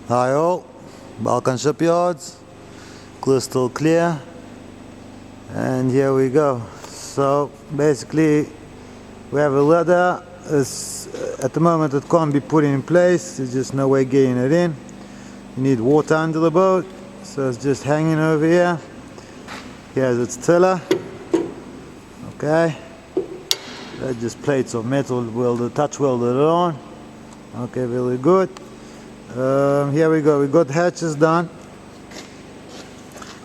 Hi all, Balkan Shipyards, crystal clear, and here we go. So basically we have a ladder. At the moment it can't be put in place, there's just no way getting it in. You need water under the boat, so it's just hanging over here. Here's its tiller. Okay, that's just plates of metal welded, touch welded on. Okay, very good. Here we go, we got hatches done.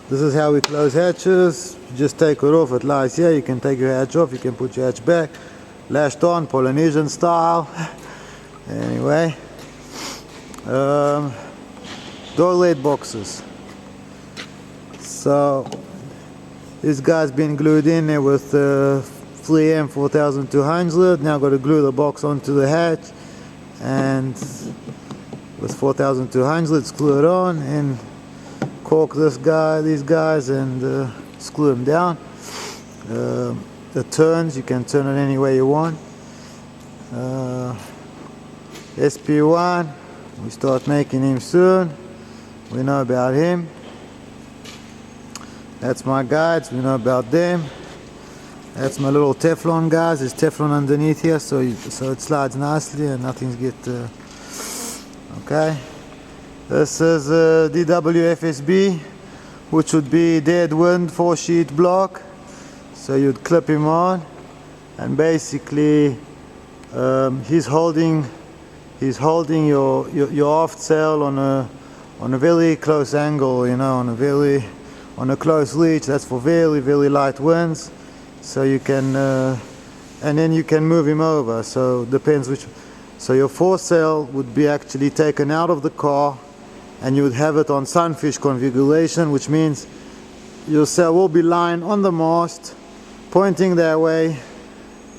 This is how we close hatches. You just take it off, it lies here. You can take your hatch off, you can put your hatch back. Lashed on, Polynesian style. Anyway, DORADE boxes. So this guy's been glued in there with 3M 4200. Now got to glue the box onto the hatch, and with 4200 screw it on and cork these guys and screw them down. The turns, you can turn it any way you want. SP1, we start making him soon. We know about him. That's my guides, we know about them. That's my little Teflon guys. There's Teflon underneath here, so it slides nicely and nothing's get okay. This is DWFSB, which would be dead wind 4-sheet block. So you'd clip him on, and basically he's holding your aft sail on a very close angle, you know, on a close reach. That's for very light winds. So you can and then you can move him over. So depends which. So your foresail would be actually taken out of the car, and you would have it on sunfish configuration, which means your sail will be lying on the mast, pointing that way,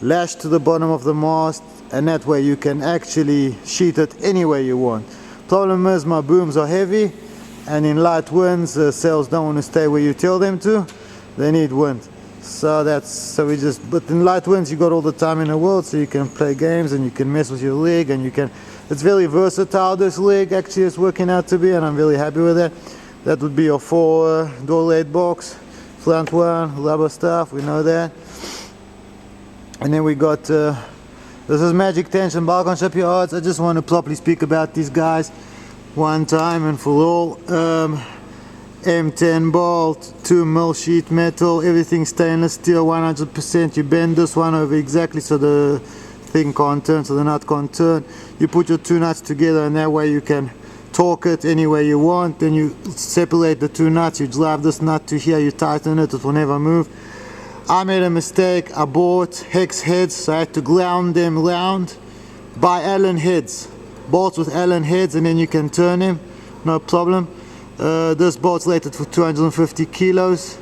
lashed to the bottom of the mast, and that way you can actually sheet it any way you want. Problem is, my booms are heavy, and in light winds the sails don't want to stay where you tell them to. They need wind. But in light winds you got all the time in the world, so you can play games and you can mess with your rig, and it's very versatile, this rig actually is working out to be, and I'm really happy with that. That would be your 4 DORADE box, front one, rubber stuff, we know that. And then we got, this is Magic Tension Balkan Shipyards. I just want to properly speak about these guys one time and for all. M10 bolt, 2mm sheet metal, everything stainless steel, 100%. You bend this one over exactly so the thing can't turn, so the nut can't turn. You put your 2 nuts together, and that way you can torque it any way you want. Then you separate the 2 nuts, you drive this nut to here, you tighten it, it will never move. I made a mistake, I bought hex heads, so I had to ground them round by Allen heads. Bolts with Allen heads, and then you can turn them, no problem. This bolt's rated for 250 kilos.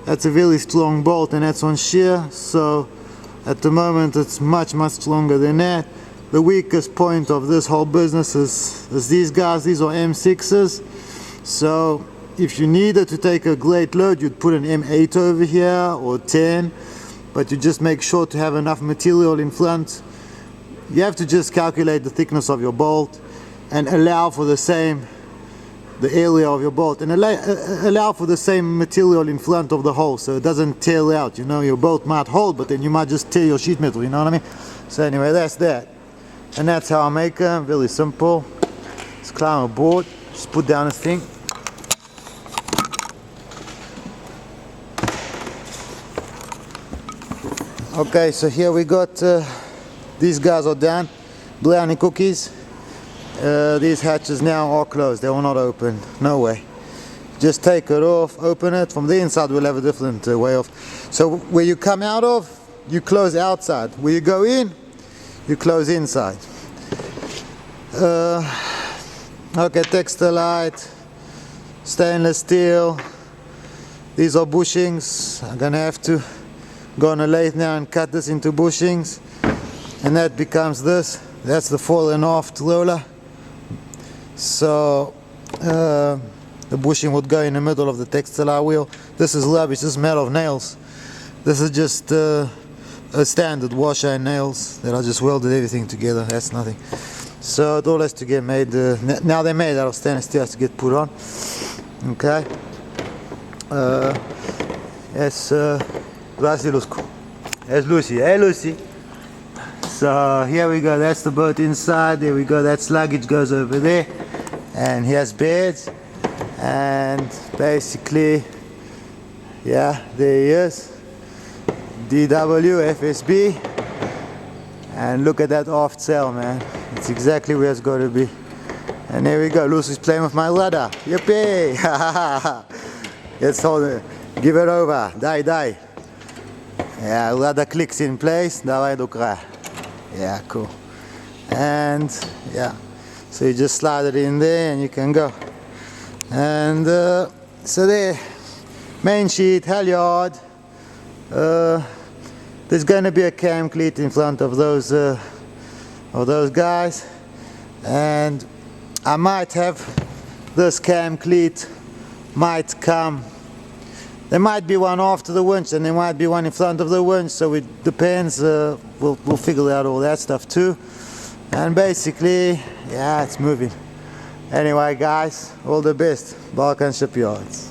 That's a very strong bolt, and that's on shear, so at the moment it's much stronger than that. The weakest point of this whole business is these guys. These are M6s, so if you needed to take a great load, you'd put an M8 over here or 10, but you just make sure to have enough material in front. You have to just calculate the thickness of your bolt and allow for the area of your bolt, and allow for the same material in front of the hole, so it doesn't tear out. You know, your bolt might hold, but then you might just tear your sheet metal, you know what I mean? So anyway, that's that, and that's how I make them. Really simple. Let's climb aboard, just put down this thing. Okay, so here we got these guys are down, brownie cookies. These hatches now are closed, they will not open, no way. Just take it off, open it. From the inside we'll have a different way of. So where you come out of, you close outside. Where you go in, you close inside. Okay, Textilite, stainless steel. These are bushings. I'm gonna have to go on a lathe now and cut this into bushings, and that becomes this. That's the fore and aft roller. So the bushing would go in the middle of the Textilite wheel. This is rubbish, this is made of nails. This is just a standard washer and nails that I just welded everything together. That's nothing. So it all has to get made, now they're made out of stainless steel, has to get put on. Okay. Yes, There's Lucy. Hey Lucy. So here we go, that's the boat inside, there we go, that luggage goes over there. And here's beds. And basically, yeah, there he is. DWFSB. And look at that aft sail, man. It's exactly where it's got to be. And there we go, Lucy's playing with my rudder. Yippee! Let's hold it. Give it over. Die. Yeah, rudder clicks in place. Давай до края. Yeah, cool. And yeah, so you just slide it in there and you can go. And so there, main sheet, halyard. There's going to be a cam cleat in front of those guys, and I might have this cam cleat might come. There might be one after the winch and there might be one in front of the winch, so it depends. We'll figure out all that stuff too. And basically, yeah, it's moving. Anyway guys, all the best. Balkan Shipyards.